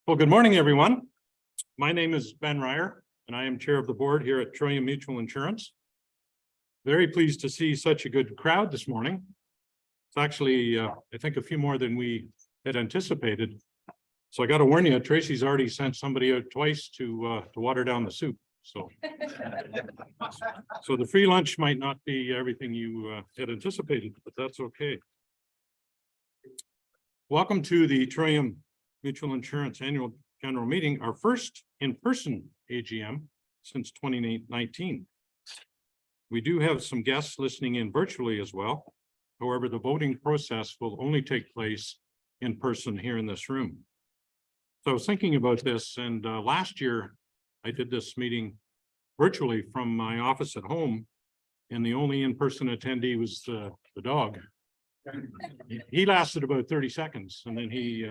Well, good morning, everyone. My name is Ben Ryer, and I am chair of the board here at Trillium Mutual Insurance. Very pleased to see such a good crowd this morning. It's actually, I think, a few more than we had anticipated. So I got to warn you, Tracy's already sent somebody out twice to water down the soup. So the free lunch might not be everything you had anticipated, but that's okay. Welcome to the Trillium Mutual Insurance Annual General Meeting, our first in-person AGM since 2019. We do have some guests listening in virtually as well. However, the voting process will only take place in person here in this room. So I was thinking about this, and last year I did this meeting virtually from my office at home, and the only in-person attendee was the dog. He lasted about 30 seconds, and then he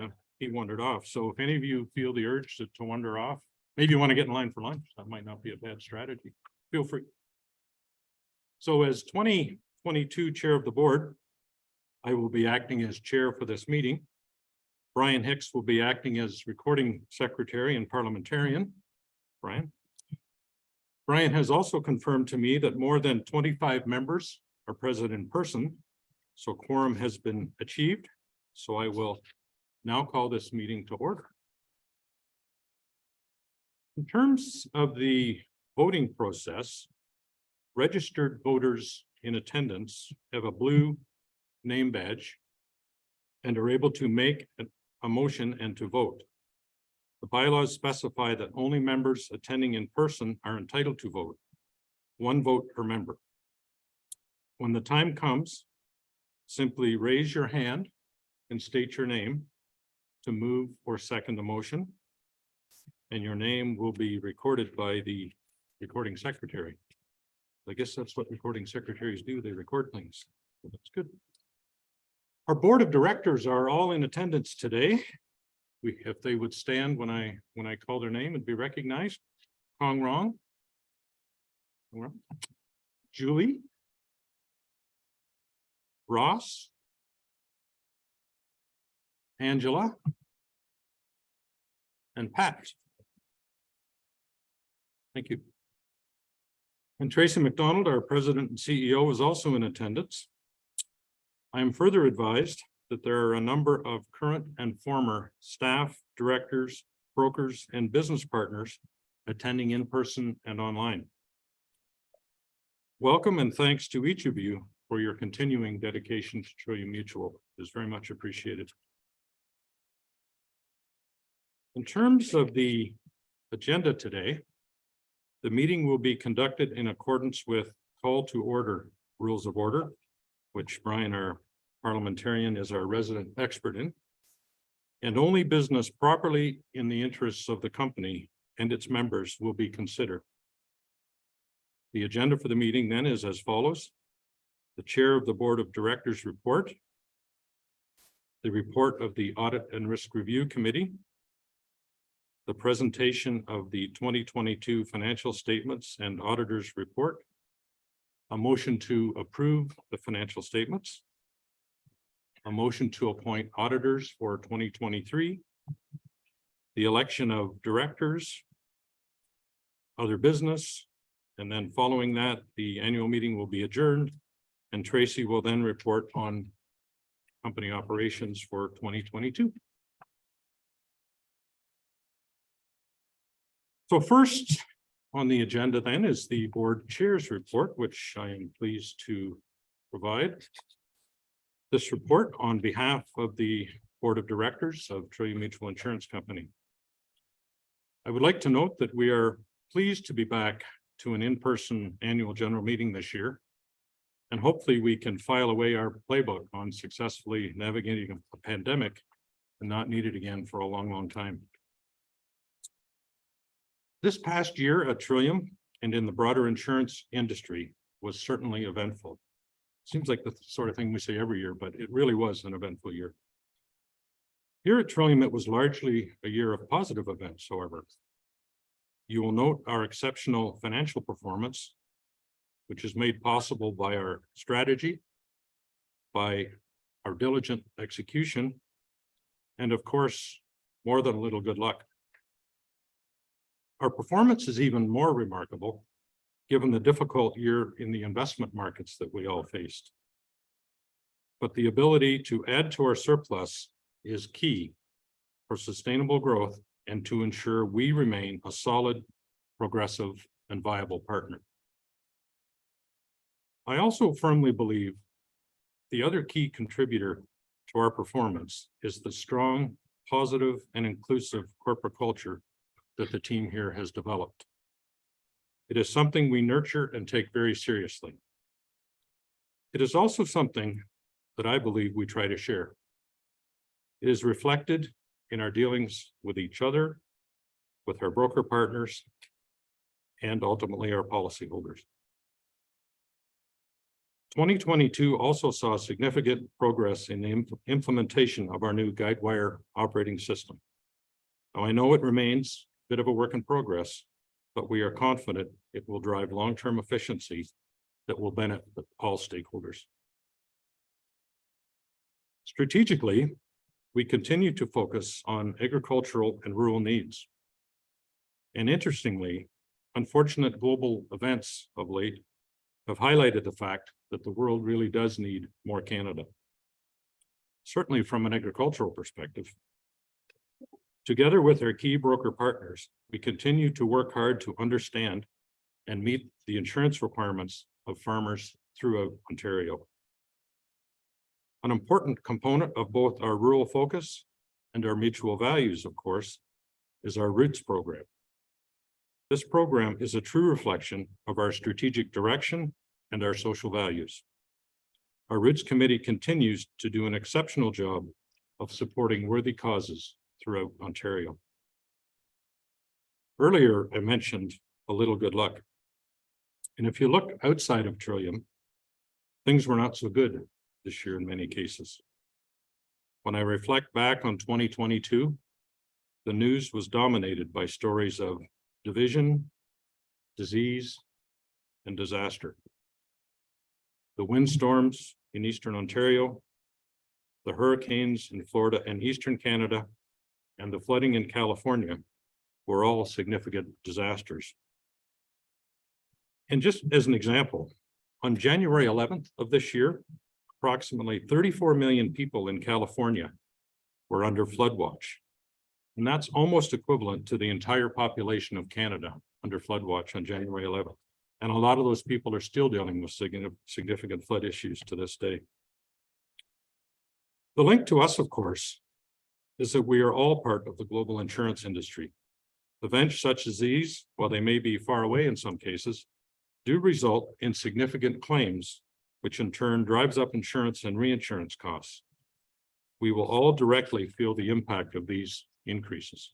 wandered off. So if any of you feel the urge to wander off, maybe you want to get in line for lunch, that might not be a bad strategy. Feel free. So as 2022 chair of the board, I will be acting as chair for this meeting. Brian Hicks will be acting as recording secretary and parliamentarian. Brian has also confirmed to me that more than 25 members are present in person, so quorum has been achieved. So I will now call this meeting to order. In terms of the voting process, registered voters in attendance have a blue name badge and are able to make a motion and to vote. The bylaws specify that only members attending in person are entitled to vote, 1 vote per member. When the time comes, simply raise your hand and state your name to move or second the motion, and your name will be recorded by the recording secretary. I guess that's what recording secretaries do. They record things. So that's good. Our board of directors are all in attendance today. If they would stand when I call their name and be recognized. Kong Rong, Julie, Ross, Angela, and Pat. Thank you. And Tracy McDonald, our president and CEO, is also in attendance. I am further advised that there are a number of current and former staff, directors, brokers, and business partners attending in person and online. Welcome and thanks to each of you for your continuing dedication to Trillium Mutual. It is very much appreciated. In terms of the agenda today, the meeting will be conducted in accordance with call to order rules of order, which Brian, our parliamentarian, is our resident expert in, and only business properly in the interests of the company and its members will be considered. The agenda for the meeting then is as follows: the chair of the board of directors report, the report of the audit and risk review committee, the presentation of the 2022 financial statements and auditor's report, a motion to approve the financial statements, a motion to appoint auditors for 2023, the election of directors, other business, and then following that, the annual meeting will be adjourned, and Tracy will then report on company operations for 2022. So first on the agenda then is the board chair's report, which I am pleased to provide. This report on behalf of the board of directors of Trillium Mutual Insurance Company. I would like to note that we are pleased to be back to an in-person annual general meeting this year, and hopefully we can file away our playbook on successfully navigating a pandemic and not need it again for a long, long time. This past year at Trillium and in the broader insurance industry was certainly eventful. Seems like the sort of thing we say every year, but it really was an eventful year. Here at Trillium, it was largely a year of positive events, however. You will note our exceptional financial performance, which is made possible by our strategy, by our diligent execution, and of course, more than a little good luck. Our performance is even more remarkable given the difficult year in the investment markets that we all faced. But the ability to add to our surplus is key for sustainable growth and to ensure we remain a solid, progressive, and viable partner. I also firmly believe the other key contributor to our performance is the strong, positive, and inclusive corporate culture that the team here has developed. It is something we nurture and take very seriously. It is also something that I believe we try to share. It is reflected in our dealings with each other, with our broker partners, and ultimately our policyholders. 2022 also saw significant progress in the implementation of our new Guidewire operating system. Now, I know it remains a bit of a work in progress, but we are confident it will drive long-term efficiency that will benefit all stakeholders. Strategically, we continue to focus on agricultural and rural needs. And interestingly, unfortunate global events of late have highlighted the fact that the world really does need more Canada. Certainly from an agricultural perspective. Together with our key broker partners, we continue to work hard to understand and meet the insurance requirements of farmers throughout Ontario. An important component of both our rural focus and our mutual values, of course, is our Roots program. This program is a true reflection of our strategic direction and our social values. Our Roots Committee continues to do an exceptional job of supporting worthy causes throughout Ontario. Earlier, I mentioned a little good luck. And if you look outside of Trillium, things were not so good this year in many cases. When I reflect back on 2022, the news was dominated by stories of division, disease, and disaster. The windstorms in Eastern Ontario, the hurricanes in Florida and Eastern Canada, and the flooding in California were all significant disasters. And just as an example, on January 11th of this year, approximately 34 million people in California were under flood watch. And that's almost equivalent to the entire population of Canada under flood watch on January 11th. And a lot of those people are still dealing with significant flood issues to this day. The link to us, of course, is that we are all part of the global insurance industry. Events such as these, while they may be far away in some cases, do result in significant claims, which in turn drives up insurance and reinsurance costs. We will all directly feel the impact of these increases.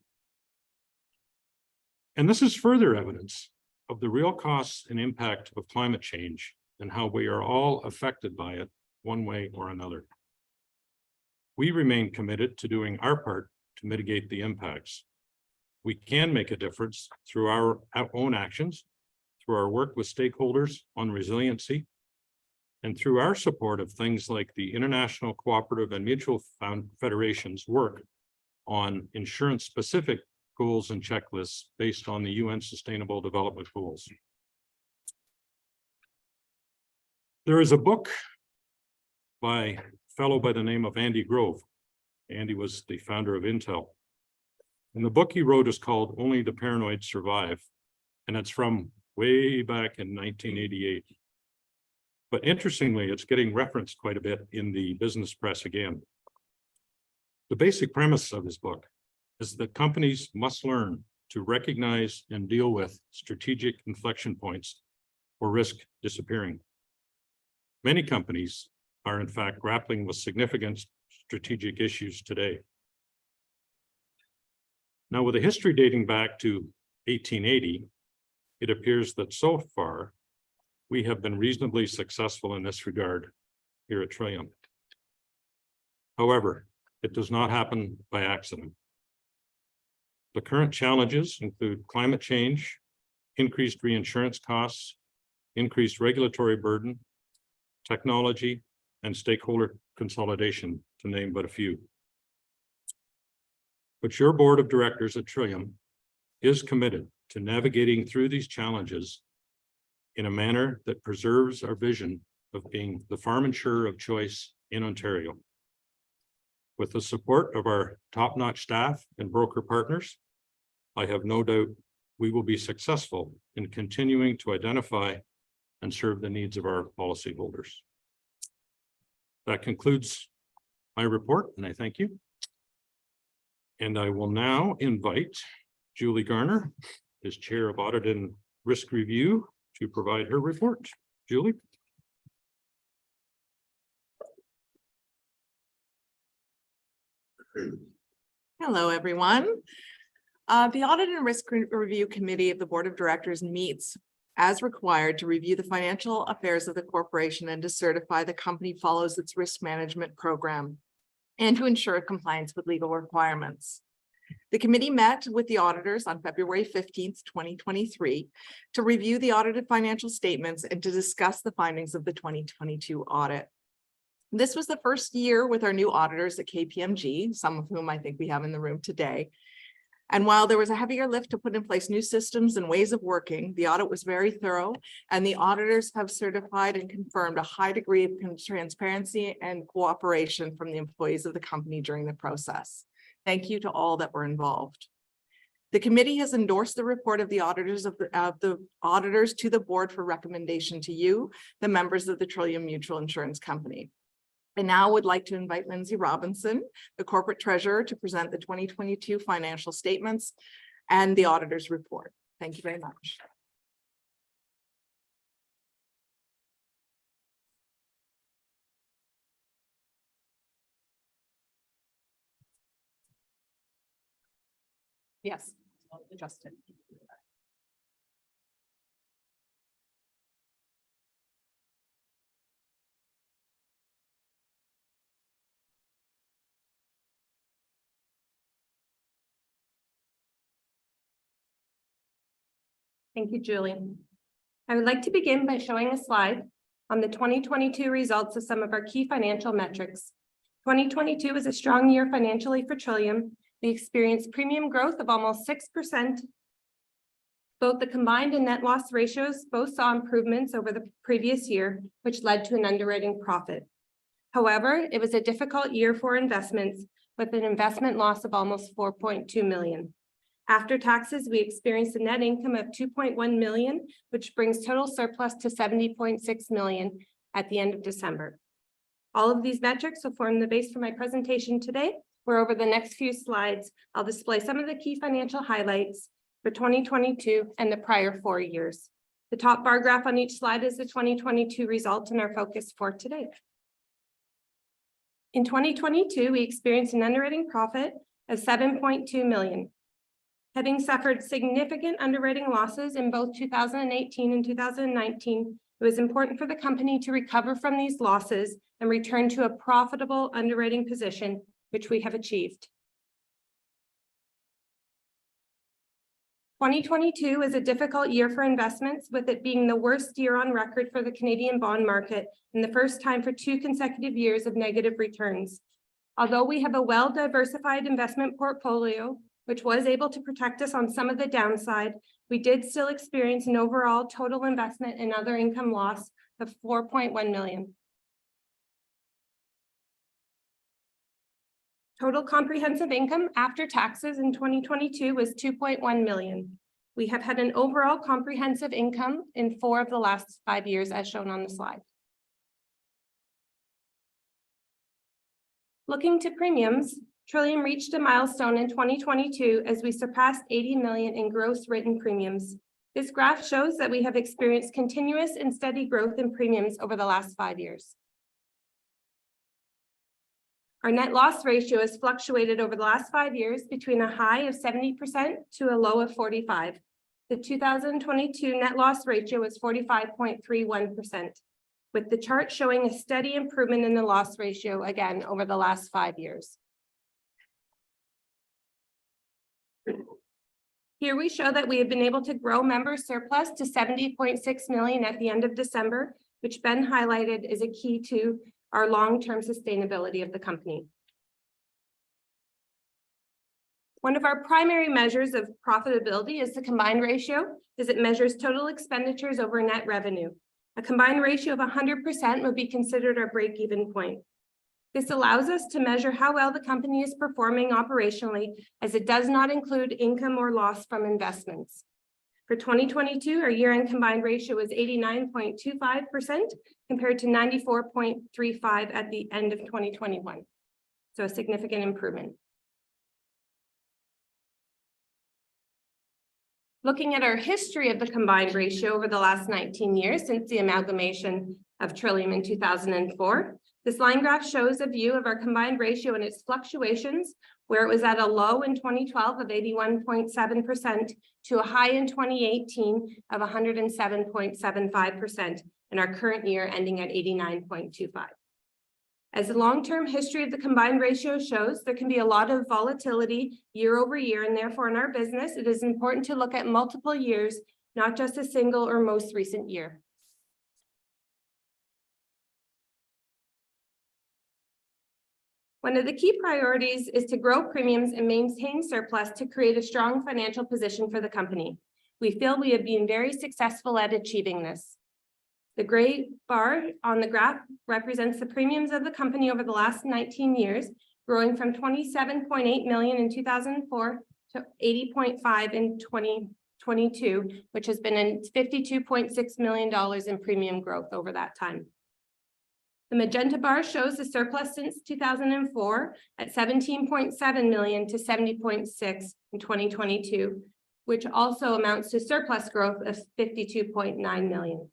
And this is further evidence of the real costs and impact of climate change and how we are all affected by it one way or another. We remain committed to doing our part to mitigate the impacts. We can make a difference through our own actions, through our work with stakeholders on resiliency, and through our support of things like the International Cooperative and Mutual Federation's work on insurance-specific goals and checklists based on the UN Sustainable Development Goals. There is a book by a fellow by the name of Andy Grove. Andy was the founder of Intel. And the book he wrote is called Only the Paranoid Survive. And it's from way back in 1988. But interestingly, it's getting referenced quite a bit in the business press again. The basic premise of his book is that companies must learn to recognize and deal with strategic inflection points or risk disappearing. Many companies are in fact grappling with significant strategic issues today. Now, with a history dating back to 1880, it appears that so far we have been reasonably successful in this regard here at Trillium. However, it does not happen by accident. The current challenges include climate change, increased reinsurance costs, increased regulatory burden, technology, and stakeholder consolidation, to name but a few. but your board of directors at Trillium is committed to navigating through these challenges in a manner that preserves our vision of being the farm insurer of choice in Ontario. With the support of our top-notch staff and broker partners, I have no doubt we will be successful in continuing to identify and serve the needs of our policyholders. That concludes my report, and I thank you. And I will now invite Julie Garner, as Chair of Audit and Risk Review, to provide her report. Julie. Hello, everyone. The Audit and Risk Review Committee of the Board of Directors meets as required to review the financial affairs of the corporation and to certify the company follows its risk management program and to ensure compliance with legal requirements. The committee met with the auditors on February 15th, 2023, to review the audited financial statements and to discuss the findings of the 2022 audit. This was the first year with our new auditors at KPMG, some of whom I think we have in the room today. And while there was a heavier lift to put in place new systems and ways of working, the audit was very thorough, and the auditors have certified and confirmed a high degree of transparency and cooperation from the employees of the company during the process. Thank you to all that were involved. The committee has endorsed the report of the auditors to the board for recommendation to you, the members of the Trillium Mutual Insurance Company. I now would like to invite Lindsay Robinson, the corporate treasurer, to present the 2022 financial statements and the auditor's report. Thank you very much. Yes, Justin. Thank you, Julie. I would like to begin by showing a slide on the 2022 results of some of our key financial metrics. 2022 was a strong year financially for Trillium. We experienced premium growth of almost 6%. Both the combined and net loss ratios both saw improvements over the previous year, which led to an underwriting profit. However, it was a difficult year for investments with an investment loss of almost 4.2 million. After taxes, we experienced a net income of 2.1 million, which brings total surplus to 70.6 million at the end of December. All of these metrics will form the base for my presentation today, where over the next few slides, I'll display some of the key financial highlights for 2022 and the prior 4 years. The top bar graph on each slide is the 2022 result and our focus for today. In 2022, we experienced an underwriting profit of 7.2 million. Having suffered significant underwriting losses in both 2018 and 2019, it was important for the company to recover from these losses and return to a profitable underwriting position, which we have achieved. 2022 was a difficult year for investments, with it being the worst year on record for the Canadian bond market and the first time for 2 consecutive years of negative returns. Although we have a well-diversified investment portfolio, which was able to protect us on some of the downside, we did still experience an overall total investment and other income loss of 4.1 million. Total comprehensive income after taxes in 2022 was 2.1 million. We have had an overall comprehensive income in 4 of the last 5 years, as shown on the slide. Looking to premiums, Trillium reached a milestone in 2022 as we surpassed 80 million in gross written premiums. This graph shows that we have experienced continuous and steady growth in premiums over the last 5 years. Our net loss ratio has fluctuated over the last 5 years between a high of 70% to a low of 45%. The 2022 net loss ratio was 45.31%, with the chart showing a steady improvement in the loss ratio again over the last 5 years. Here we show that we have been able to grow member surplus to 70.6 million at the end of December, which Ben highlighted is a key to our long-term sustainability of the company. One of our primary measures of profitability is the combined ratio, as it measures total expenditures over net revenue. A combined ratio of 100% would be considered our break-even point. This allows us to measure how well the company is performing operationally, as it does not include income or loss from investments. For 2022, our year-end combined ratio was 89.25% compared to 94.35% at the end of 2021. So a significant improvement. Looking at our history of the combined ratio over the last 19 years since the amalgamation of Trillium in 2004, this line graph shows a view of our combined ratio and its fluctuations, where it was at a low in 2012 of 81.7% to a high in 2018 of 107.75%, and our current year ending at 89.25%. As the long-term history of the combined ratio shows, there can be a lot of volatility year over year, and therefore in our business, it is important to look at multiple years, not just a single or most recent year. One of the key priorities is to grow premiums and maintain surplus to create a strong financial position for the company. We feel we have been very successful at achieving this. The gray bar on the graph represents the premiums of the company over the last 19 years, growing from 27.8 million in 2004 to 80.5 in 2022, which has been a $52.6 million in premium growth over that time. The magenta bar shows the surplus since 2004 at 17.7 million to 70.6 in 2022, which also amounts to surplus growth of 52.9 million.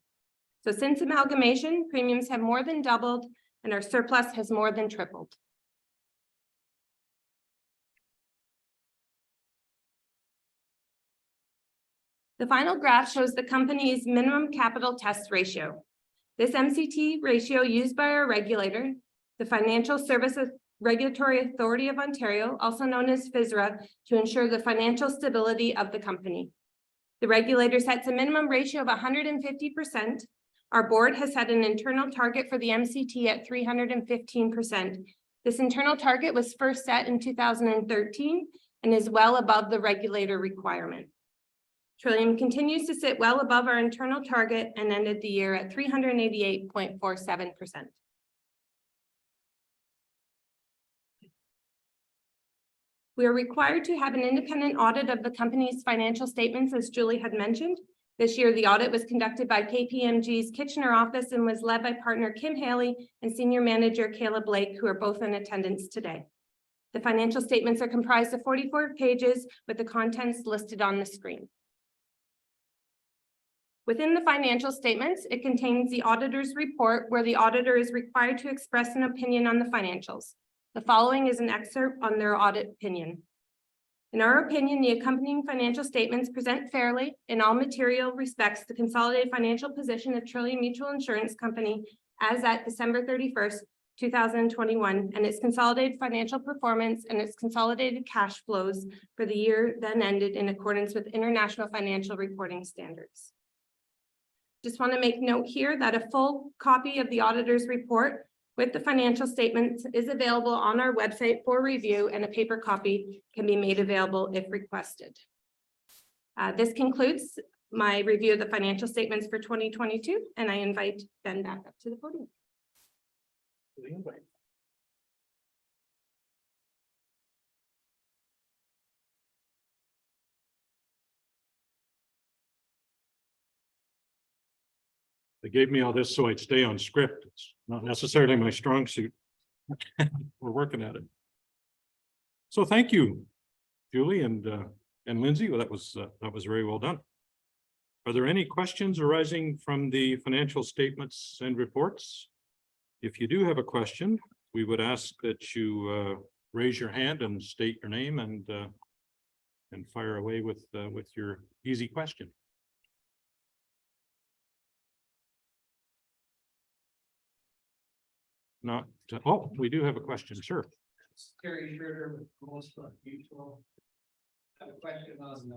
So since amalgamation, premiums have more than doubled and our surplus has more than tripled. The final graph shows the company's minimum capital test ratio. This MCT ratio used by our regulator, the Financial Services Regulatory Authority of Ontario, also known as FSRA, to ensure the financial stability of the company. The regulator sets a minimum ratio of 150%. Our board has set an internal target for the MCT at 315%. This internal target was first set in 2013 and is well above the regulator requirement. Trillium continues to sit well above our internal target and ended the year at 388.47%. We are required to have an independent audit of the company's financial statements, as Julie had mentioned. This year, the audit was conducted by KPMG's Kitchener office and was led by partner Kim Haley and senior manager Kayla Blake, who are both in attendance today. The financial statements are comprised of 44 pages with the contents listed on the screen. Within the financial statements, it contains the auditor's report, where the auditor is required to express an opinion on the financials. The following is an excerpt on their audit opinion. In our opinion, the accompanying financial statements present fairly, in all material respects, the consolidated financial position of Trillium Mutual Insurance Company as at December 31st, 2021, and its consolidated financial performance and its consolidated cash flows for the year then ended in accordance with international financial reporting standards. Just want to make note here that a full copy of the auditor's report with the financial statements is available on our website for review, and a paper copy can be made available if requested. This concludes my review of the financial statements for 2022, and I invite Ben back up to the podium. They gave me all this so I'd stay on script. It's not necessarily my strong suit. We're working at it. So thank you, Julie and Lindsay. Well, that was very well done. Are there any questions arising from the financial statements and reports? If you do have a question, we would ask that you raise your hand and state your name and fire away with your easy question. Not, oh, we do have a question, sir. Terry Schroeder with Listowel Mutual. I have a question on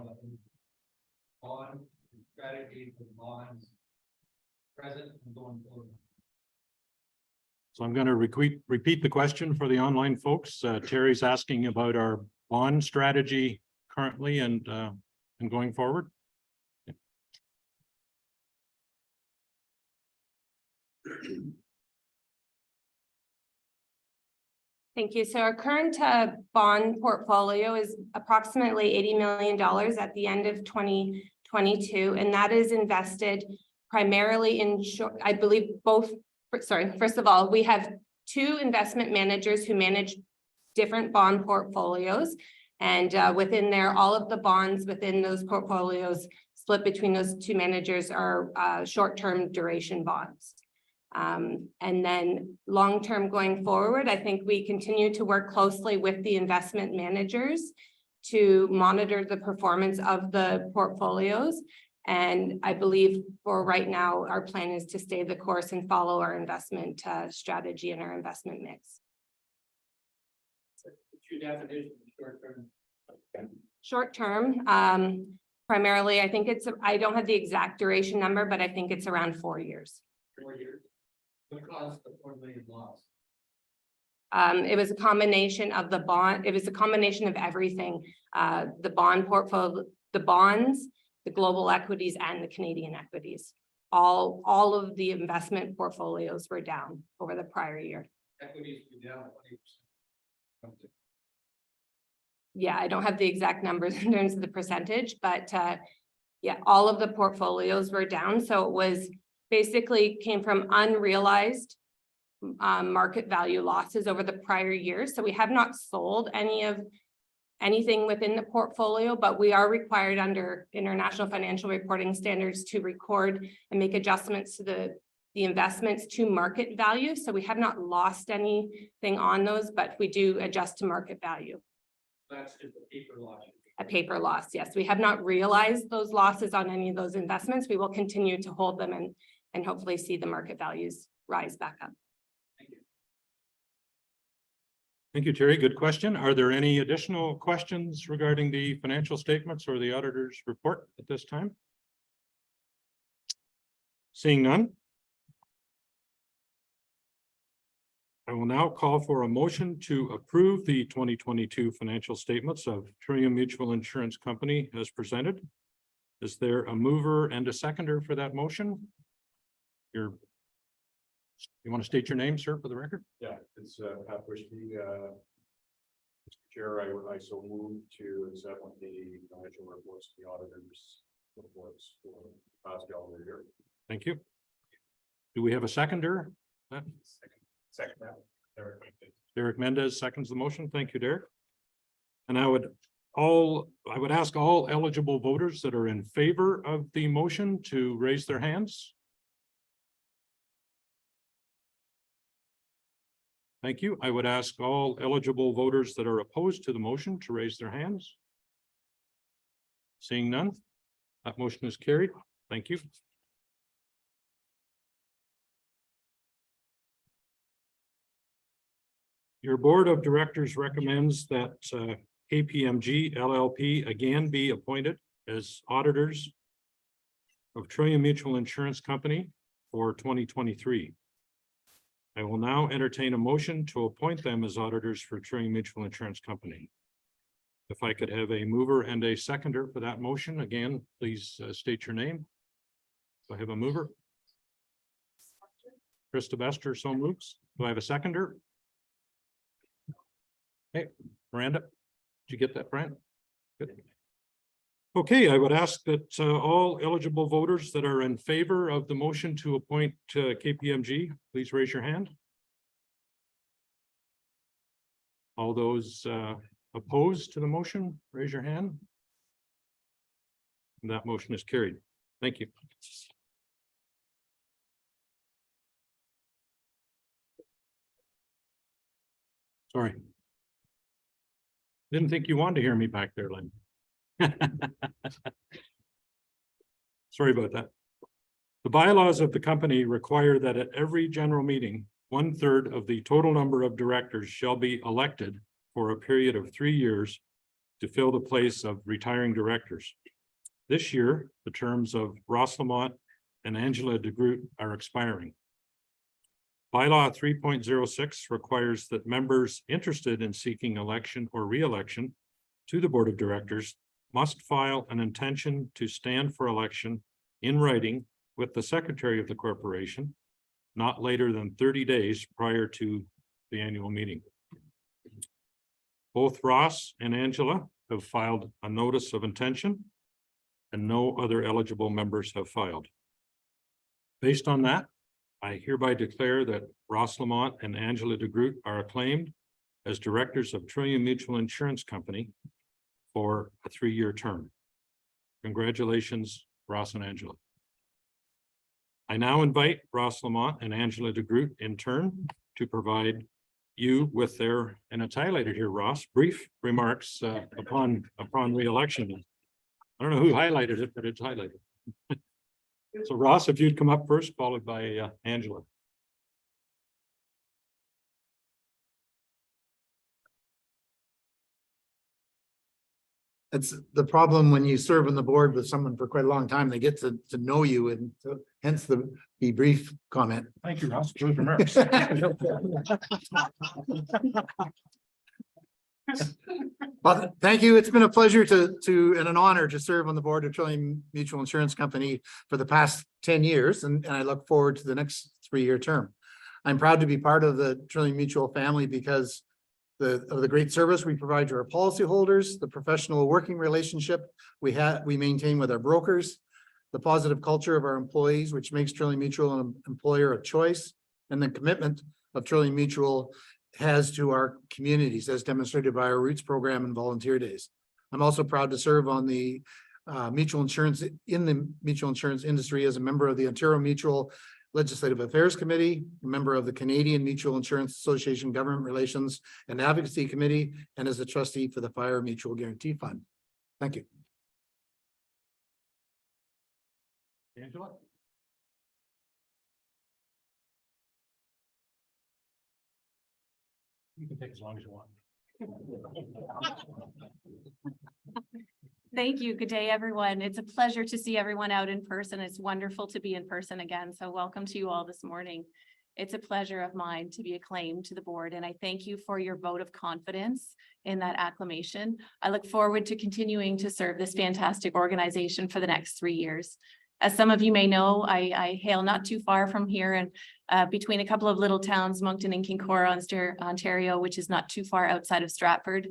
bond strategy for bonds present and going forward. So I'm going to repeat the question for the online folks. Terry's asking about our bond strategy currently and going forward? Thank you. So our current bond portfolio is approximately $80 million at the end of 2022, and that is invested primarily in short, I believe first of all, we have two investment managers who manage different bond portfolios. And within there, all of the bonds within those portfolios split between those two managers are short-term duration bonds. And then long-term going forward, I think we continue to work closely with the investment managers to monitor the performance of the portfolios. And I believe for right now, our plan is to stay the course and follow our investment strategy and our investment mix. Your definition of short-term. Short-term, primarily, I think I don't have the exact duration number, but I think it's around 4 years. 4 years. What caused the $4 million loss? It was a combination of the bond, it was a combination of everything. The bond portfolio, the bonds, the global equities and the Canadian equities. All of the investment portfolios were down over the prior year. Equities were down 20%. Yeah, I don't have the exact numbers in terms of the percentage, but yeah, all of the portfolios were down. So it was basically came from unrealized market value losses over the prior years. So we have not sold anything within the portfolio, but we are required under international financial reporting standards to record and make adjustments to the investments to market value. So we have not lost anything on those, but we do adjust to market value. That's just a paper loss. A paper loss, yes. We have not realized those losses on any of those investments. We will continue to hold them and hopefully see the market values rise back up. Thank you. Thank you, Terry. Good question. Are there any additional questions regarding the financial statements or the auditor's report at this time? Seeing none. I will now call for a motion to approve the 2022 financial statements of Trillium Mutual Insurance Company as presented. Is there a mover and a seconder for that motion? You want to state your name, sir, for the record? Yeah, it's Pat Bushby. Mr. Chair, I so move to accept the financial reports, the auditors reports for the past calendar year. Thank you. Do we have a seconder? Second, Derek Mendez seconds the motion. Thank you, Derek. And I would ask all eligible voters that are in favor of the motion to raise their hands. Thank you. I would ask all eligible voters that are opposed to the motion to raise their hands. Seeing none, that motion is carried. Thank you. Your board of directors recommends that KPMG LLP again be appointed as auditors of Trillium Mutual Insurance Company for 2023. I will now entertain a motion to appoint them as auditors for Trillium Mutual Insurance Company. If I could have a mover and a seconder for that motion, again, please state your name. Do I have a mover? Krista Bester so moves. Do I have a seconder? Hey, Miranda, did you get that, Brent? Good. Okay, I would ask that all eligible voters that are in favor of the motion to appoint KPMG, please raise your hand. All those opposed to the motion, raise your hand. And that motion is carried. Thank you. Sorry. Didn't think you wanted to hear me back there, Lynn. Sorry about that. The bylaws of the company require that at every general meeting, 1/3 of the total number of directors shall be elected for a period of 3 years to fill the place of retiring directors. This year, the terms of Ross Lamont and Angela DeGroot are expiring. Bylaw 3.06 requires that members interested in seeking election or re-election to the Board of Directors must file an intention to stand for election in writing with the Secretary of the Corporation not later than 30 days prior to the annual meeting. Both Ross and Angela have filed a notice of intention, and no other eligible members have filed. Based on that, I hereby declare that Ross Lamont and Angela DeGroot are acclaimed as directors of Trillium Mutual Insurance Company for a 3-year term. Congratulations, Ross and Angela. I now invite Ross Lamont and Angela DeGroot in turn to provide you with their, and it's highlighted here, Ross, brief remarks upon re-election. I don't know who highlighted it, but it's highlighted. So Ross, if you'd come up first, followed by Angela. That's the problem when you serve on the board with someone for quite a long time, they get to know you, and so hence the be brief comment. Thank you, Ross. Those remarks. Well, thank you. It's been a pleasure and an honor to serve on the board of Trillium Mutual Insurance Company for the past 10 years, and I look forward to the next 3-year term. I'm proud to be part of the Trillium Mutual family because of the great service we provide to our policyholders, the professional working relationship we maintain with our brokers, the positive culture of our employees, which makes Trillium Mutual an employer of choice, and the commitment of Trillium Mutual has to our communities, as demonstrated by our Roots program and volunteer days. I'm also proud to serve on the mutual insurance industry as a member of the Ontario Mutual Legislative Affairs Committee, a member of the Canadian Mutual Insurance Association Government Relations and Advocacy Committee, and as a trustee for the Fire Mutual Guarantee Fund. Thank you. Angela? You can take as long as you want. Thank you. Good day, everyone. It's a pleasure to see everyone out in person. It's wonderful to be in person again. So welcome to you all this morning. It's a pleasure of mine to be acclaimed to the board, and I thank you for your vote of confidence in that acclamation. I look forward to continuing to serve this fantastic organization for the next 3 years. As some of you may know, I hail not too far from here, and between a couple of little towns, Moncton and Kincora, Ontario, which is not too far outside of Stratford.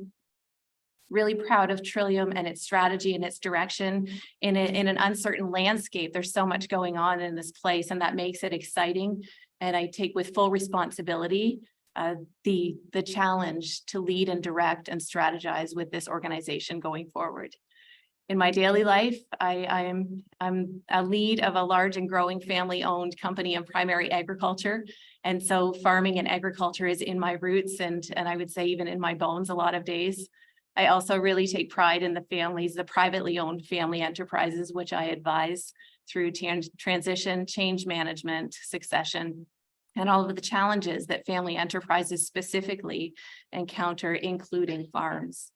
Really proud of Trillium and its strategy and its direction in an uncertain landscape. There's so much going on in this place, and that makes it exciting. And I take with full responsibility the challenge to lead and direct and strategize with this organization going forward. In my daily life, I'm a lead of a large and growing family-owned company in primary agriculture. And so farming and agriculture is in my roots, and I would say even in my bones a lot of days. I also really take pride in the privately owned family enterprises, which I advise through transition, change management, succession, and all of the challenges that family enterprises specifically encounter, including farms.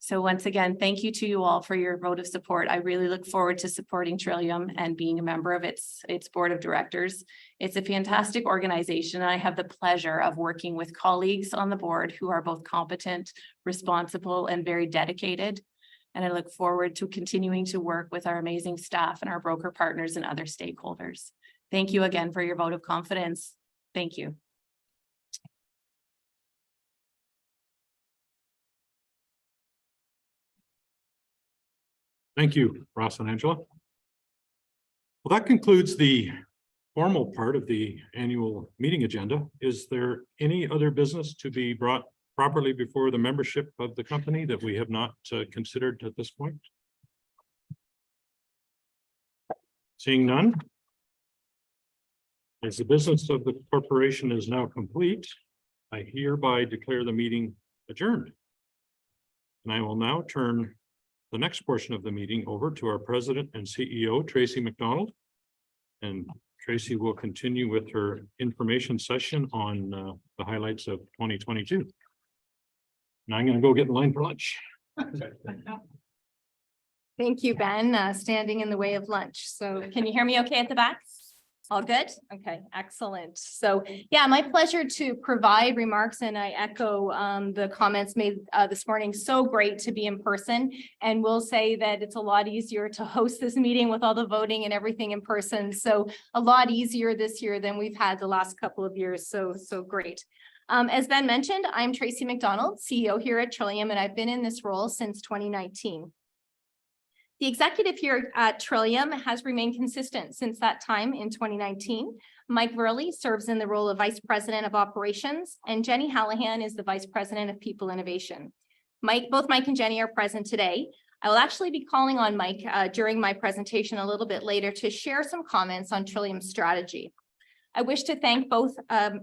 So once again, thank you to you all for your vote of support. I really look forward to supporting Trillium and being a member of its board of directors. It's a fantastic organization, and I have the pleasure of working with colleagues on the board who are both competent, responsible, and very dedicated. And I look forward to continuing to work with our amazing staff and our broker partners and other stakeholders. Thank you again for your vote of confidence. Thank you. Thank you, Ross and Angela. Well, that concludes the formal part of the annual meeting agenda. Is there any other business to be brought properly before the membership of the company that we have not considered at this point? Seeing none. As the business of the corporation is now complete, I hereby declare the meeting adjourned. And I will now turn the next portion of the meeting over to our president and CEO, Tracy McDonald. And Tracy will continue with her information session on the highlights of 2022. Now I'm going to go get in line for lunch. Thank you, Ben, standing in the way of lunch. So Can you hear me okay at the back? All good? Okay, excellent. So yeah, my pleasure to provide remarks, and I echo the comments made this morning. So great to be in person, and we'll say that it's a lot easier to host this meeting with all the voting and everything in person. So a lot easier this year than we've had the last couple of years. So great. As Ben mentioned, I'm Tracy McDonald, CEO here at Trillium, and I've been in this role since 2019. The executive here at Trillium has remained consistent since that time in 2019. Mike Verley serves in the role of Vice President of Operations, and Jenny Hallahan is the Vice President of People Innovation. Both Mike and Jenny are present today. I will actually be calling on Mike during my presentation a little bit later to share some comments on Trillium's strategy. I wish to thank both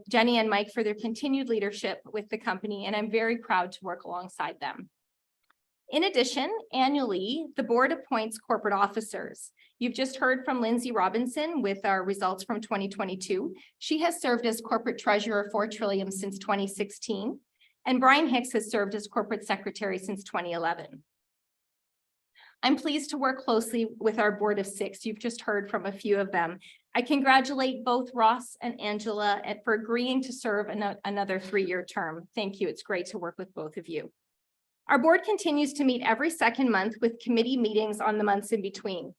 Jenny and Mike for their continued leadership with the company, and I'm very proud to work alongside them. In addition, annually, the board appoints corporate officers. You've just heard from Lindsay Robinson with our results from 2022. She has served as corporate treasurer for Trillium since 2016, and Brian Hicks has served as corporate secretary since 2011. I'm pleased to work closely with our board of 6. You've just heard from a few of them. I congratulate both Ross and Angela for agreeing to serve another 3-year term. Thank you. It's great to work with both of you. Our board continues to meet every second month with committee meetings on the months in between.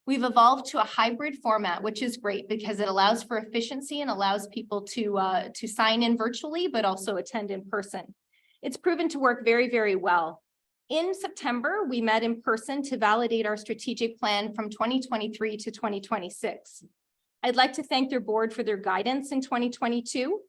We've evolved to a hybrid format, which is great because it allows for efficiency and allows people to sign in virtually, but also attend in person. It's proven to work very, very well. In September, we met in person to validate our strategic plan from 2023 to 2026. I'd like to thank their board for their guidance in 2022.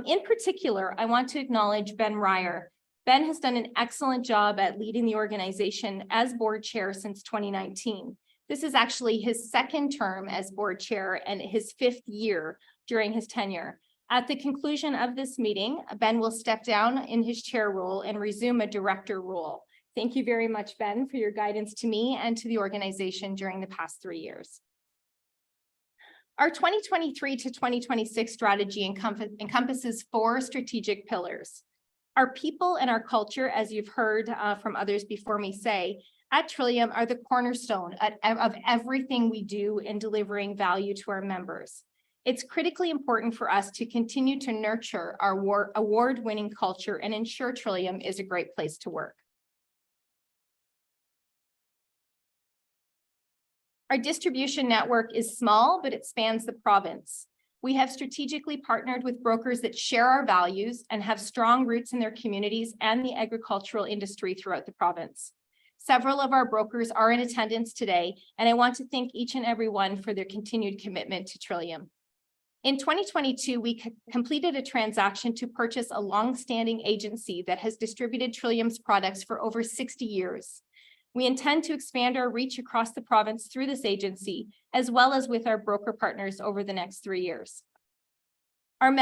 In particular, I want to acknowledge Ben Ryer. Ben has done an excellent job at leading the organization as board chair since 2019. This is actually his 2nd term as board chair and his 5th year during his tenure. At the conclusion of this meeting, Ben will step down in his chair role and resume a director role. Thank you very much, Ben, for your guidance to me and to the organization during the past 3 years. Our 2023 to 2026 strategy encompasses 4 strategic pillars. Our people and our culture, as you've heard from others before me say, at Trillium are the cornerstone of everything we do in delivering value to our members. It's critically important for us to continue to nurture our award-winning culture and ensure Trillium is a great place to work. Our distribution network is small, but it spans the province. We have strategically partnered with brokers that share our values and have strong roots in their communities and the agricultural industry throughout the province. Several of our brokers are in attendance today, and I want to thank each and every one for their continued commitment to Trillium. In 2022, we completed a transaction to purchase a long-standing agency that has distributed Trillium's products for over 60 years. We intend to expand our reach across the province through this agency, as well as with our broker partners over the next 3 years. Our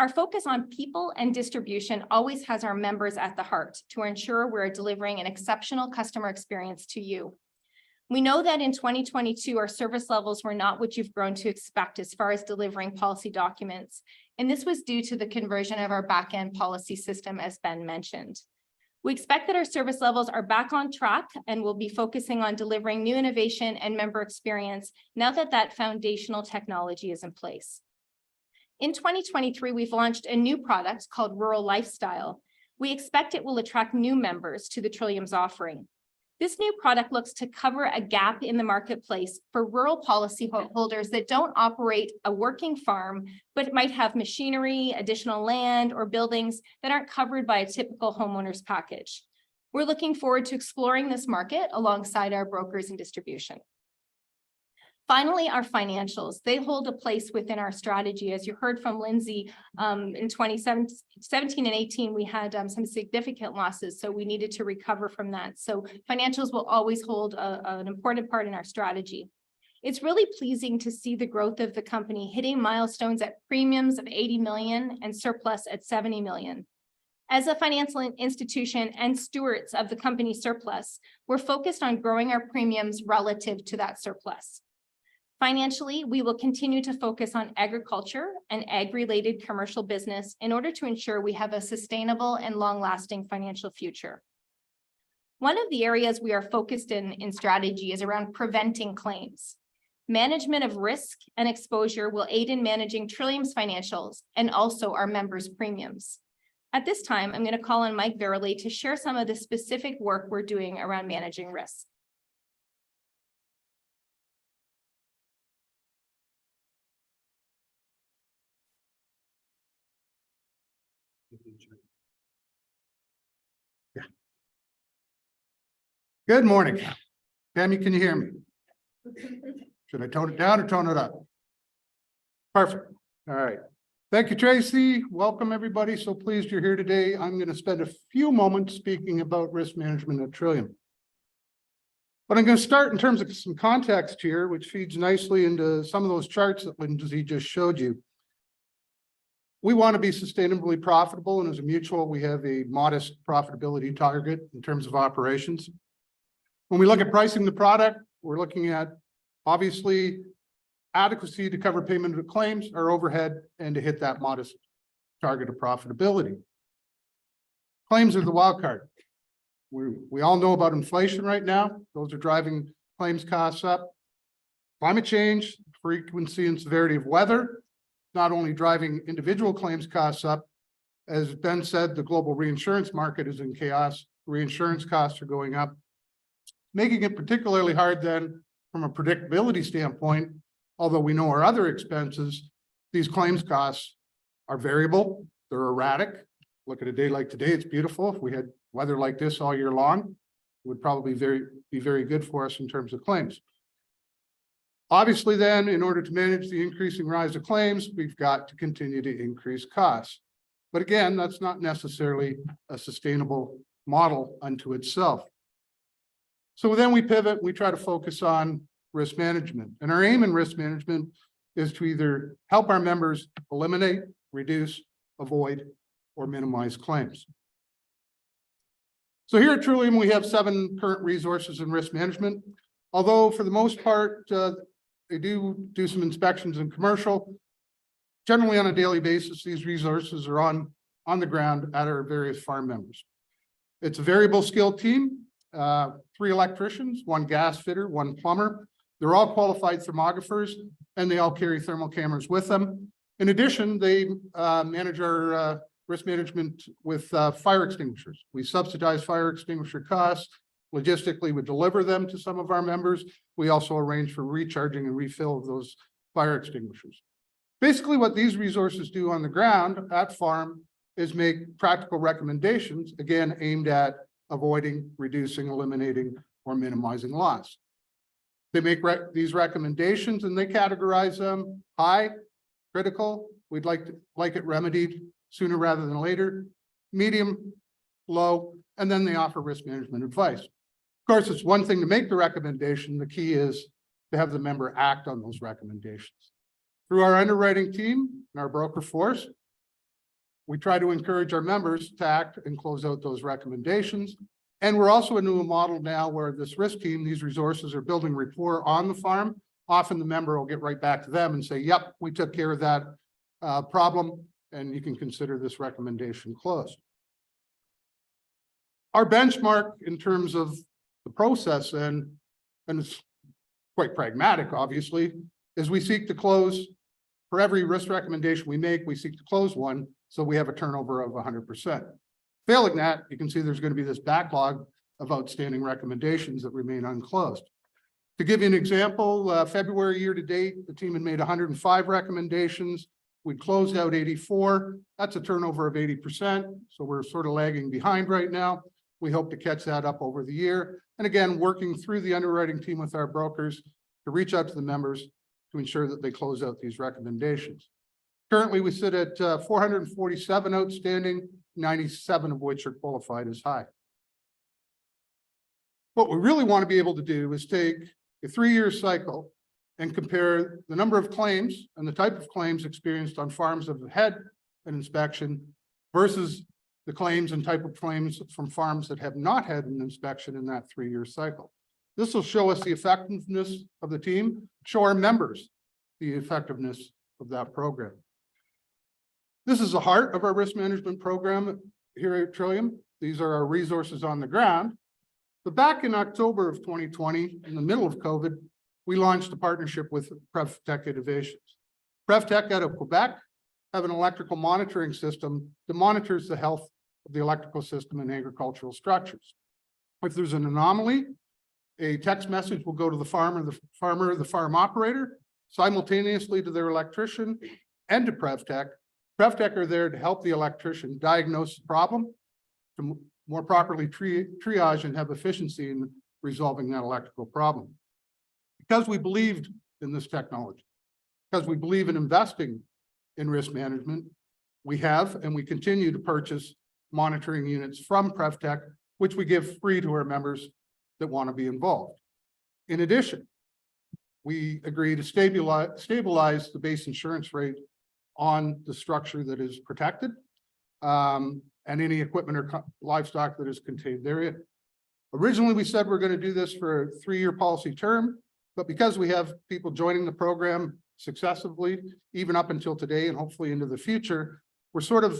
focus on people and distribution always has our members at the heart to ensure we're delivering an exceptional customer experience to you. We know that in 2022, our service levels were not what you've grown to expect as far as delivering policy documents, and this was due to the conversion of our back-end policy system, as Ben mentioned. We expect that our service levels are back on track and will be focusing on delivering new innovation and member experience now that that foundational technology is in place. In 2023, we've launched a new product called Rural Lifestyle. We expect it will attract new members to the Trillium's offering. This new product looks to cover a gap in the marketplace for rural policy holders that don't operate a working farm, but might have machinery, additional land, or buildings that aren't covered by a typical homeowner's package. We're looking forward to exploring this market alongside our brokers and distribution. Finally, our financials. They hold a place within our strategy. As you heard from Lindsay, in 2017 and 18, we had some significant losses, so we needed to recover from that. So financials will always hold an important part in our strategy. It's really pleasing to see the growth of the company hitting milestones at premiums of 80 million and surplus at 70 million. As a financial institution and stewards of the company's surplus, we're focused on growing our premiums relative to that surplus. Financially, we will continue to focus on agriculture and ag-related commercial business in order to ensure we have a sustainable and long-lasting financial future. One of the areas we are focused in strategy is around preventing claims. Management of risk and exposure will aid in managing Trillium's financials and also our members' premiums. At this time, I'm going to call on Mike Verily to share some of the specific work we're doing around managing risk. Good morning. Tammy, can you hear me? Should I tone it down or tone it up? Perfect. All right. Thank you, Tracy. Welcome, everybody. So pleased you're here today. I'm going to spend a few moments speaking about risk management at Trillium. But I'm going to start in terms of some context here, which feeds nicely into some of those charts that Lindsay just showed you. We want to be sustainably profitable, and as a mutual, we have a modest profitability target in terms of operations. When we look at pricing the product, we're looking at obviously adequacy to cover payment of claims, our overhead, and to hit that modest target of profitability. Claims are the wild card. We all know about inflation right now. Those are driving claims costs up. Climate change, frequency and severity of weather, not only driving individual claims costs up. As Ben said, the global reinsurance market is in chaos. Reinsurance costs are going up, making it particularly hard then from a predictability standpoint. Although we know our other expenses, these claims costs are variable, they're erratic. Look at a day like today, it's beautiful. If we had weather like this all year long, it would probably be very good for us in terms of claims. Obviously then, in order to manage the increasing rise of claims, we've got to continue to increase costs. But again, that's not necessarily a sustainable model unto itself. So then we pivot, we try to focus on risk management. And our aim in risk management is to either help our members eliminate, reduce, avoid, or minimize claims. So here at Trillium, we have 7 current resources in risk management. Although for the most part, they do some inspections in commercial. Generally on a daily basis, these resources are on the ground at our various farm members. It's a variable skill team, 3 electricians, 1 gas fitter, 1 plumber. They're all qualified thermographers, and they all carry thermal cameras with them. In addition, they manage our risk management with fire extinguishers. We subsidize fire extinguisher costs. Logistically, we deliver them to some of our members. We also arrange for recharging and refill of those fire extinguishers. Basically, what these resources do on the ground at farm is make practical recommendations, again, aimed at avoiding, reducing, eliminating, or minimizing loss. They make these recommendations and they categorize them: high, critical, we'd like it remedied sooner rather than later, medium, low, and then they offer risk management advice. Of course, it's one thing to make the recommendation. The key is to have the member act on those recommendations. Through our underwriting team and our broker force, we try to encourage our members to act and close out those recommendations. And we're also into a model now where this risk team, these resources are building rapport on the farm. Often the member will get right back to them and say, yep, we took care of that problem, and you can consider this recommendation closed. Our benchmark in terms of the process, and it's quite pragmatic, obviously, is we seek to close, for every risk recommendation we make, we seek to close 1, so we have a turnover of 100%. Failing that, you can see there's going to be this backlog of outstanding recommendations that remain unclosed. To give you an example, February year to date, the team had made 105 recommendations. We closed out 84. That's a turnover of 80%. So we're sort of lagging behind right now. We hope to catch that up over the year. And again, working through the underwriting team with our brokers to reach out to the members to ensure that they close out these recommendations. Currently, we sit at 447 outstanding, 97 of which are qualified as high. What we really want to be able to do is take a 3-year cycle and compare the number of claims and the type of claims experienced on farms that have had an inspection versus the claims and type of claims from farms that have not had an inspection in that 3-year cycle. This will show us the effectiveness of the team, show our members the effectiveness of that program. This is the heart of our risk management program here at Trillium. These are our resources on the ground. But back in October of 2020, in the middle of COVID, we launched a partnership with PREVTECH Innovations. PREVTECH out of Quebec have an electrical monitoring system that monitors the health of the electrical system in agricultural structures. If there's an anomaly, a text message will go to the farmer, the farm operator, simultaneously to their electrician and to PREVTECH. PREVTECH are there to help the electrician diagnose the problem, to more properly triage and have efficiency in resolving that electrical problem. Because we believed in this technology, because we believe in investing in risk management, we have and we continue to purchase monitoring units from PREVTECH, which we give free to our members that want to be involved. In addition, we agree to stabilize the base insurance rate on the structure that is protected, and any equipment or livestock that is contained therein. Originally, we said we're going to do this for a 3-year policy term, but because we have people joining the program successively, even up until today and hopefully into the future, we're sort of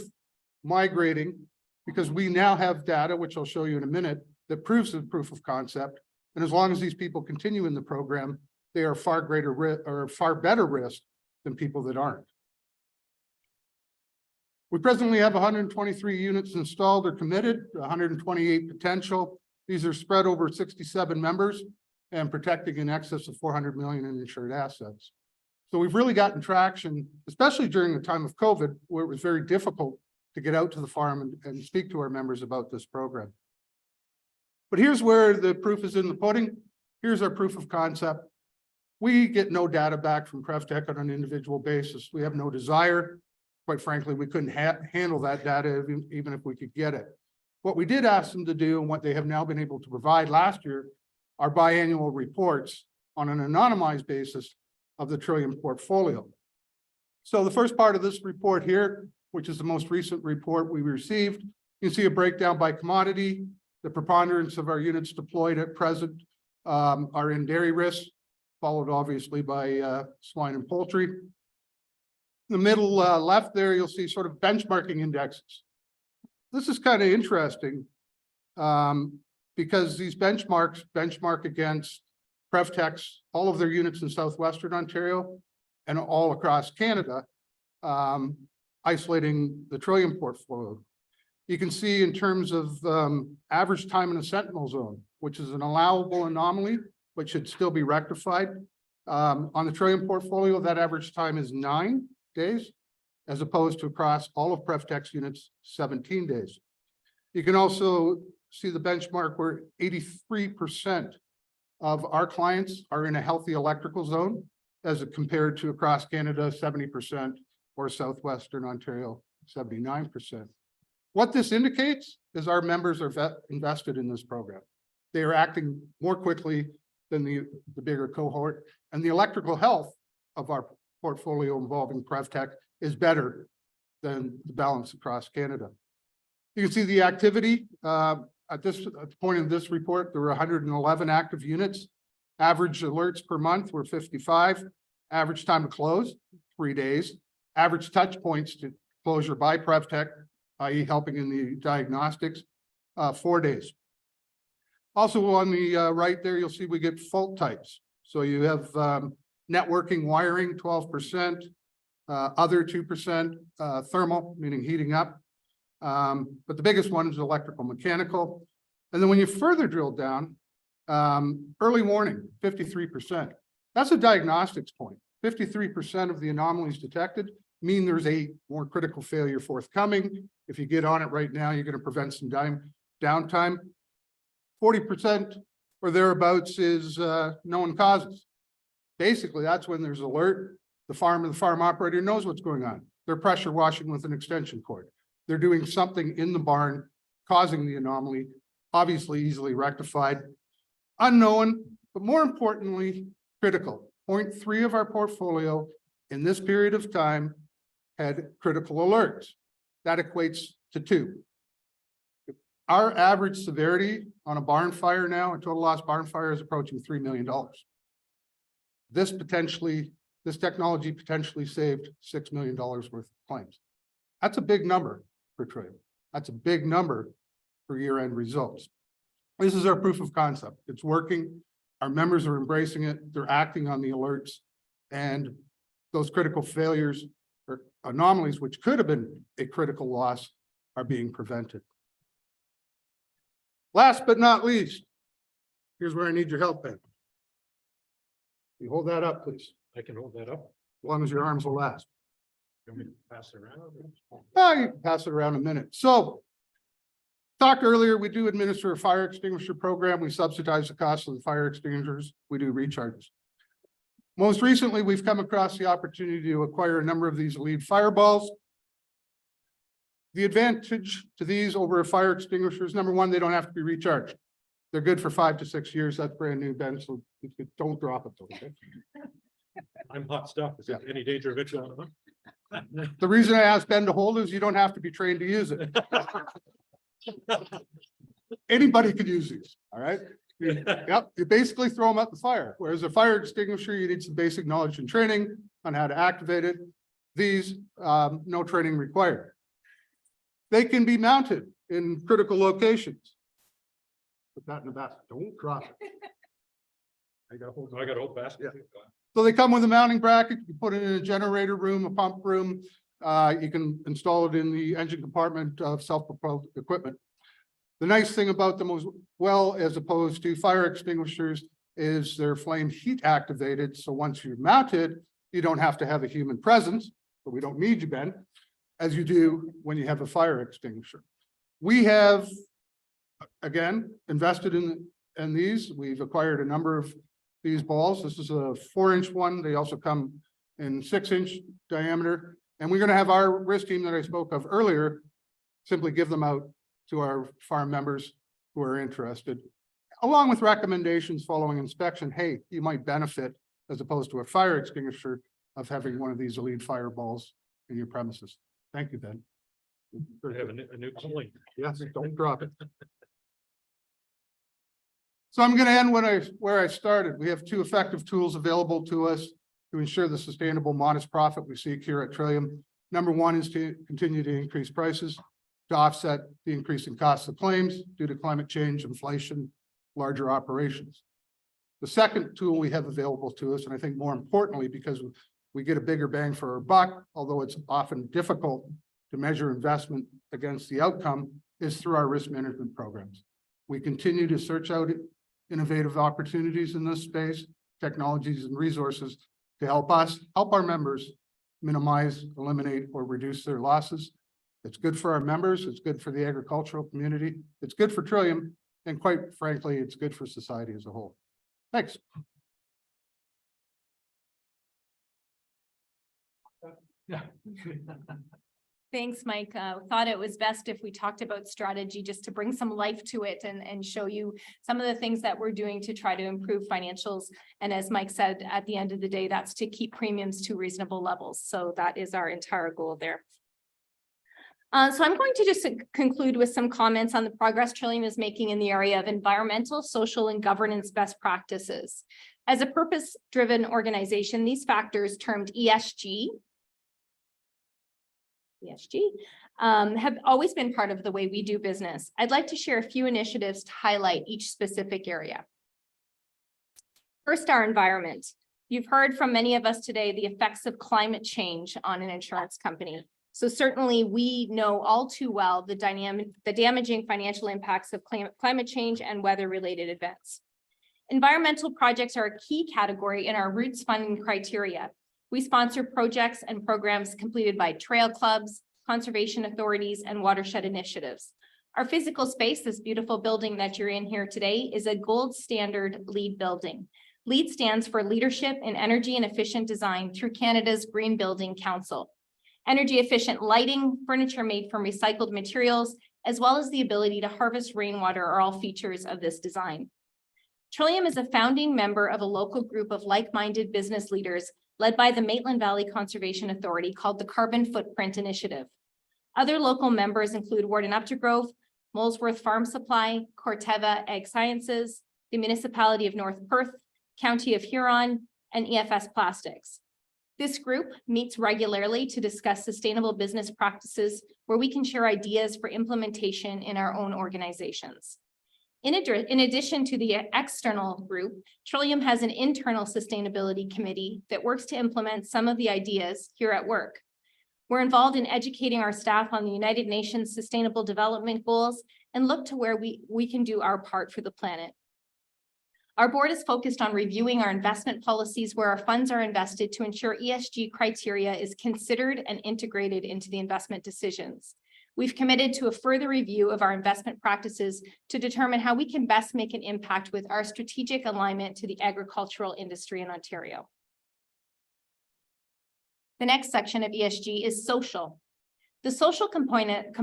migrating because we now have data, which I'll show you in a minute, that proves the proof of concept. And as long as these people continue in the program, they are far greater risk or far better risk than people that aren't. We presently have 123 units installed or committed, 128 potential. These are spread over 67 members and protecting in excess of 400 million in insured assets. So we've really gotten traction, especially during the time of COVID, where it was very difficult to get out to the farm and speak to our members about this program. But here's where the proof is in the pudding. Here's our proof of concept. We get no data back from PREVTECH on an individual basis. We have no desire. Quite frankly, we couldn't handle that data even if we could get it. What we did ask them to do, and what they have now been able to provide last year, are biannual reports on an anonymized basis of the Trillium portfolio. So the first part of this report here, which is the most recent report we received, you can see a breakdown by commodity. The preponderance of our units deployed at present are in dairy risk, followed obviously by swine and poultry. In the middle left there, you'll see sort of benchmarking indexes. This is kind of interesting because these benchmark against PREVTECH's, all of their units in Southwestern Ontario and all across Canada, isolating the Trillium portfolio. You can see in terms of average time in a sentinel zone, which is an allowable anomaly, but should still be rectified. On the Trillium portfolio, that average time is 9 days, as opposed to across all of PREVTECH's units, 17 days. You can also see the benchmark where 83% of our clients are in a healthy electrical zone, as compared to across Canada, 70%, or Southwestern Ontario, 79%. What this indicates is our members are invested in this program. They are acting more quickly than the bigger cohort, and the electrical health of our portfolio involving PREVTECH is better than the balance across Canada. You can see the activity at the point of this report. There were 111 active units. Average alerts per month were 55. Average time to close, 3 days. Average touch points to closure by PREVTECH, i.e. helping in the diagnostics, 4 days. Also on the right there, you'll see we get fault types. So you have networking wiring, 12%, other 2%, thermal, meaning heating up. But the biggest one is electrical mechanical. And then when you further drill down, early warning, 53%. That's a diagnostics point. 53% of the anomalies detected mean there's a more critical failure forthcoming. If you get on it right now, you're going to prevent some downtime. 40% or thereabouts is known causes. Basically, that's when there's alert. The farm operator knows what's going on. They're pressure washing with an extension cord. They're doing something in the barn causing the anomaly, obviously easily rectified. Unknown, but more importantly, critical. 0.3 of our portfolio in this period of time had critical alerts. That equates to 2. Our average severity on a barn fire now, a total loss barn fire, is approaching $3 million. This technology potentially saved $6 million worth of claims. That's a big number for Trillium. That's a big number for year-end results. This is our proof of concept. It's working. Our members are embracing it. They're acting on the alerts. And those critical failures or anomalies, which could have been a critical loss, are being prevented. Last but not least, here's where I need your help, Ben. You hold that up, please, I can hold that up. as long as your arms will last. Can we pass it around? You can pass it around a minute. So talked earlier, we do administer a fire extinguisher program. We subsidize the cost of the fire extinguishers. We do recharges. Most recently, we've come across the opportunity to acquire a number of these ELIDE fireballs. The advantage to these over a fire extinguisher is, number one, they don't have to be recharged. They're good for 5 to 6 years. That's brand new, Ben, so don't drop it. Okay? I'm hot stuff. Is there any danger of it going on? The reason I asked Ben to hold is you don't have to be trained to use it. Anybody could use these, all right? Yep, you basically throw them at the fire, whereas a fire extinguisher, you need some basic knowledge and training on how to activate it. These, no training required. They can be mounted in critical locations. Put that in the basket, don't drop it. I gotta hold basket. So they come with a mounting bracket. You can put it in a generator room, a pump room. You can install it in the engine compartment of self-propelled equipment. The nice thing about them as well, as opposed to fire extinguishers, is they're flame heat activated. So once you're mounted, you don't have to have a human presence, but we don't need you, Ben, as you do when you have a fire extinguisher. We have, again, invested in these. We've acquired a number of these balls. This is a 4-inch one. They also come in 6-inch diameter. And we're going to have our risk team that I spoke of earlier simply give them out to our farm members who are interested, along with recommendations following inspection. Hey, you might benefit, as opposed to a fire extinguisher, of having one of these ELIDE fireballs in your premises. Thank you, Ben. We have a new calling. Yes, don't drop it. So I'm going to end where I started. We have 2 effective tools available to us to ensure the sustainable, modest profit we seek here at Trillium. Number one is to continue to increase prices to offset the increasing costs of claims due to climate change, inflation, larger operations. The second tool we have available to us, and I think more importantly, because we get a bigger bang for our buck, although it's often difficult to measure investment against the outcome, is through our risk management programs. We continue to search out innovative opportunities in this space, technologies and resources to help our members minimize, eliminate, or reduce their losses. It's good for our members. It's good for the agricultural community. It's good for Trillium. And quite frankly, it's good for society as a whole. Thanks. Yeah. Thanks, Mike. Thought it was best if we talked about strategy just to bring some life to it and show you some of the things that we're doing to try to improve financials. And as Mike said, at the end of the day, that's to keep premiums to reasonable levels. So that is our entire goal there. So I'm going to just conclude with some comments on the progress Trillium is making in the area of environmental, social, and governance best practices. As a purpose-driven organization, these factors termed ESG, have always been part of the way we do business. I'd like to share a few initiatives to highlight each specific area. First, our environment. You've heard from many of us today the effects of climate change on an insurance company. So certainly we know all too well the damaging financial impacts of climate change and weather-related events. Environmental projects are a key category in our Roots funding criteria. We sponsor projects and programs completed by trail clubs, conservation authorities, and watershed initiatives. Our physical space, this beautiful building that you're in here today, is a gold standard LEED building. LEED stands for Leadership in Energy and Efficient Design through Canada's Green Building Council. Energy efficient lighting, furniture made from recycled materials, as well as the ability to harvest rainwater are all features of this design. Trillium is a founding member of a local group of like-minded business leaders led by the Maitland Valley Conservation Authority called the Carbon Footprint Initiative. Other local members include Warden Updegrove, Molesworth Farm Supply, Corteva Ag Sciences, the Municipality of North Perth, County of Huron, and EFS Plastics. This group meets regularly to discuss sustainable business practices where we can share ideas for implementation in our own organizations. In addition to the external group, Trillium has an internal sustainability committee that works to implement some of the ideas here at work. We're involved in educating our staff on the United Nations Sustainable Development Goals and look to where we can do our part for the planet. Our board is focused on reviewing our investment policies where our funds are invested to ensure ESG criteria is considered and integrated into the investment decisions. We've committed to a further review of our investment practices to determine how we can best make an impact with our strategic alignment to the agricultural industry in Ontario. The next section of ESG is social. The social component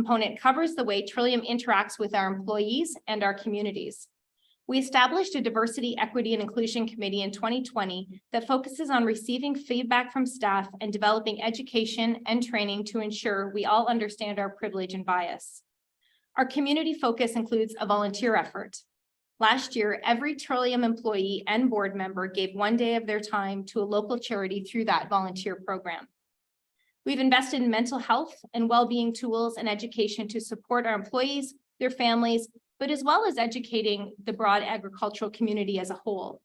covers the way Trillium interacts with our employees and our communities. We established a diversity, equity, and inclusion committee in 2020 that focuses on receiving feedback from staff and developing education and training to ensure we all understand our privilege and bias. Our community focus includes a volunteer effort. Last year, every Trillium employee and board member gave 1 day of their time to a local charity through that volunteer program. We've invested in mental health and well-being tools and education to support our employees, their families, but as well as educating the broad agricultural community as a whole.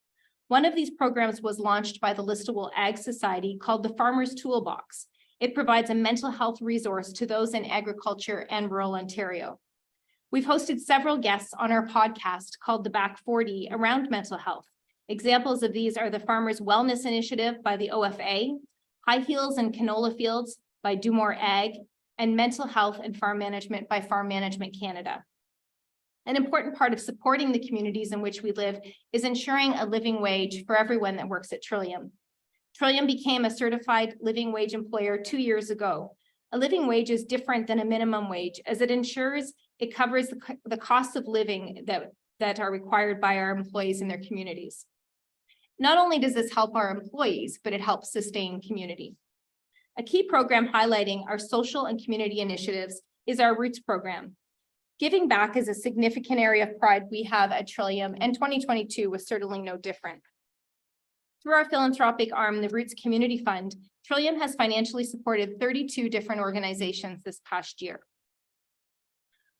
One of these programs was launched by the Listowel Ag Society called the Farmer's Toolbox. It provides a mental health resource to those in agriculture and rural Ontario. We've hosted several guests on our podcast called The Back 40 around mental health. Examples of these are the Farmers Wellness Initiative by the OFA, High Heels and Canola Fields by Do More Ag, and Mental Health and Farm Management by Farm Management Canada. An important part of supporting the communities in which we live is ensuring a living wage for everyone that works at Trillium. Trillium became a certified living wage employer 2 years ago. A living wage is different than a minimum wage as it ensures it covers the costs of living that are required by our employees in their communities. Not only does this help our employees, but it helps sustain community. A key program highlighting our social and community initiatives is our Roots program. Giving back is a significant area of pride we have at Trillium, and 2022 was certainly no different. Through our philanthropic arm, the Roots Community Fund, Trillium has financially supported 32 different organizations this past year.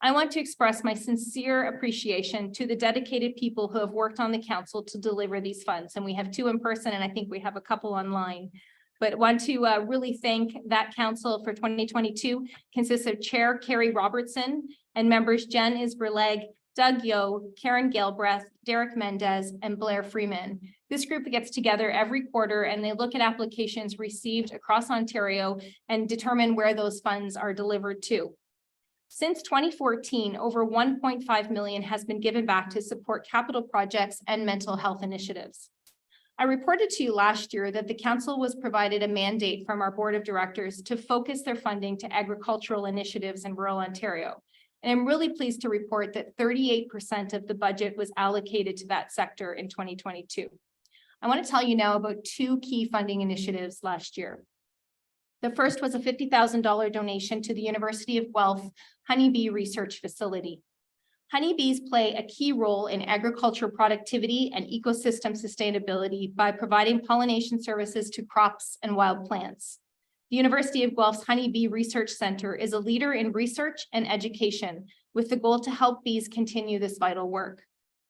I want to express my sincere appreciation to the dedicated people who have worked on the council to deliver these funds, and we have 2 in person, and I think we have a couple online. But want to really thank that council for 2022, consists of Chair Carrie Robertson and members Jen Isberleg, Doug Yo, Karen Galbraith, Derek Mendez, and Blair Freeman. This group gets together every quarter and they look at applications received across Ontario and determine where those funds are delivered to. Since 2014, over 1.5 million has been given back to support capital projects and mental health initiatives. I reported to you last year that the council was provided a mandate from our board of directors to focus their funding to agricultural initiatives in rural Ontario. And I'm really pleased to report that 38% of the budget was allocated to that sector in 2022. I want to tell you now about 2 key funding initiatives last year. The first was a $50,000 donation to the University of Guelph Honeybee Research Facility. Honeybees play a key role in agricultural productivity and ecosystem sustainability by providing pollination services to crops and wild plants. The University of Guelph's Honeybee Research Center is a leader in research and education with the goal to help bees continue this vital work.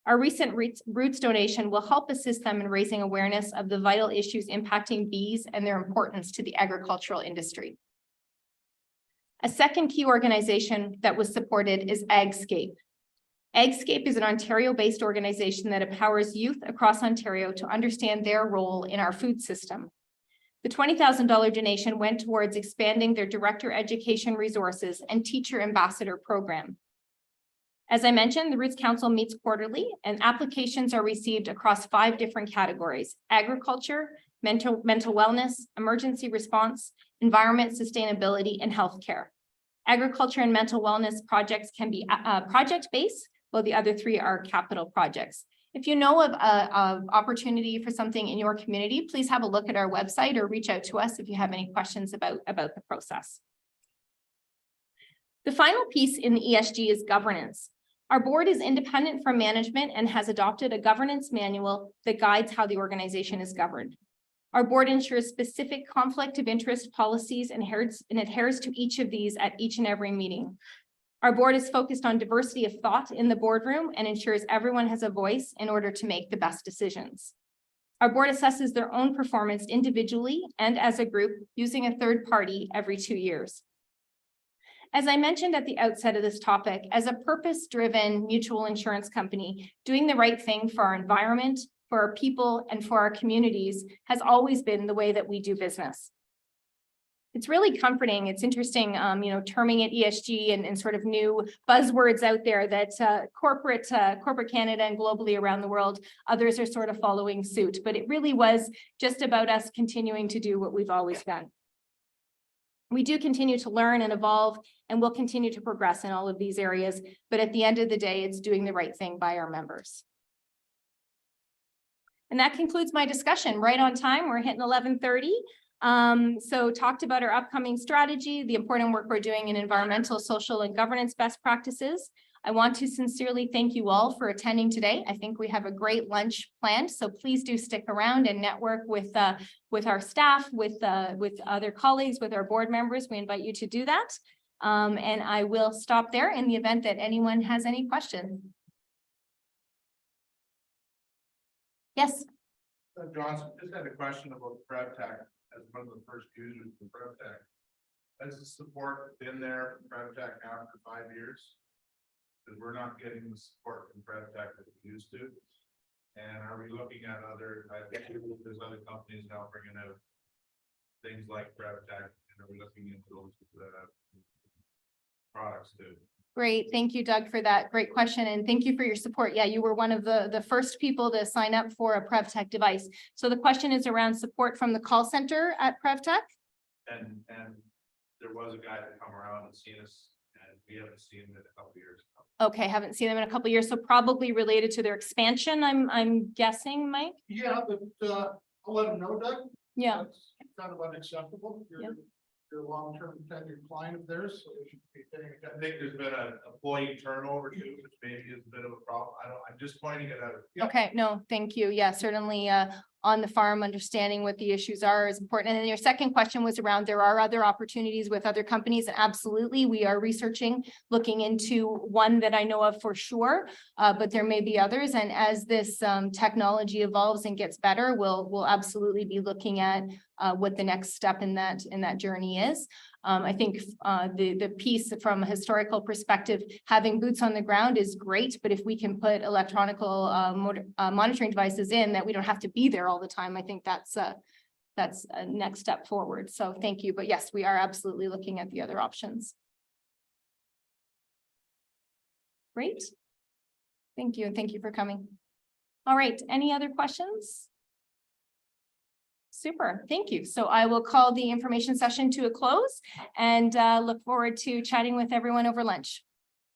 Our recent Roots donation will help assist them in raising awareness of the vital issues impacting bees and their importance to the agricultural industry. A second key organization that was supported is AgScape. AgScape is an Ontario-based organization that empowers youth across Ontario to understand their role in our food system. The $20,000 donation went towards expanding their director education resources and teacher ambassador program. As I mentioned, the Roots Council meets quarterly and applications are received across 5 different categories: agriculture, mental wellness, emergency response, environment, sustainability, and healthcare. Agriculture and mental wellness projects can be project-based, while the other 3 are capital projects. If you know of an opportunity for something in your community, please have a look at our website or reach out to us if you have any questions about the process. The final piece in the ESG is governance. Our board is independent from management and has adopted a governance manual that guides how the organization is governed. Our board ensures specific conflict of interest policies and adheres to each of these at each and every meeting. Our board is focused on diversity of thought in the boardroom and ensures everyone has a voice in order to make the best decisions. Our board assesses their own performance individually and as a group using a third party every 2 years. As I mentioned at the outset of this topic, as a purpose-driven mutual insurance company, doing the right thing for our environment, for our people, and for our communities has always been the way that we do business. It's really comforting. It's interesting, terming it ESG and sort of new buzzwords out there that corporate Canada and globally around the world, others are sort of following suit. But it really was just about us continuing to do what we've always done. We do continue to learn and evolve, and we'll continue to progress in all of these areas. But at the end of the day, it's doing the right thing by our members. And that concludes my discussion. Right on time. We're hitting 11:30. So talked about our upcoming strategy, the important work we're doing in environmental, social, and governance best practices. I want to sincerely thank you all for attending today. I think we have a great lunch planned, so please do stick around and network with our staff, with other colleagues, with our board members. We invite you to do that. And I will stop there in the event that anyone has any questions. Yes. Johnson, just had a question about PREVTECH as one of the first users of PREVTECH. Has the support been there for PREVTECH after 5 years? Because we're not getting the support from PREVTECH that we used to. And are we looking at other, I think there's other companies now bringing out things like PREVTECH, and are we looking into those products too? Great. Thank you, Doug, for that great question. And thank you for your support. Yeah, you were one of the first people to sign up for a PREVTECH device. So the question is around support from the call center at PREVTECH. And there was a guy that come around and seen us, and we haven't seen him in a couple of years. Okay, haven't seen them in a couple of years. So probably related to their expansion, I'm guessing, Mike? Yeah, but I'll let them know, Doug. Yeah. That's kind of unacceptable. You're a long-term tenured client of theirs, so they should be paying attention. I think there's been an employee turnover too, which maybe is a bit of a problem. I'm just pointing it out. Yeah. Okay, no, thank you. Yeah, certainly on the farm, understanding what the issues are is important. And then your second question was around, there are other opportunities with other companies. And absolutely, we are researching, looking into one that I know of for sure, but there may be others. And as this technology evolves and gets better, we'll absolutely be looking at what the next step in that journey is. I think the piece from a historical perspective, having boots on the ground is great, but if we can put electronical monitoring devices in that we don't have to be there all the time, I think that's a next step forward. So thank you. But yes, we are absolutely looking at the other options. Great. Thank you. And thank you for coming. All right. Any other questions? Super, thank you. So I will call the information session to a close and look forward to chatting with everyone over lunch.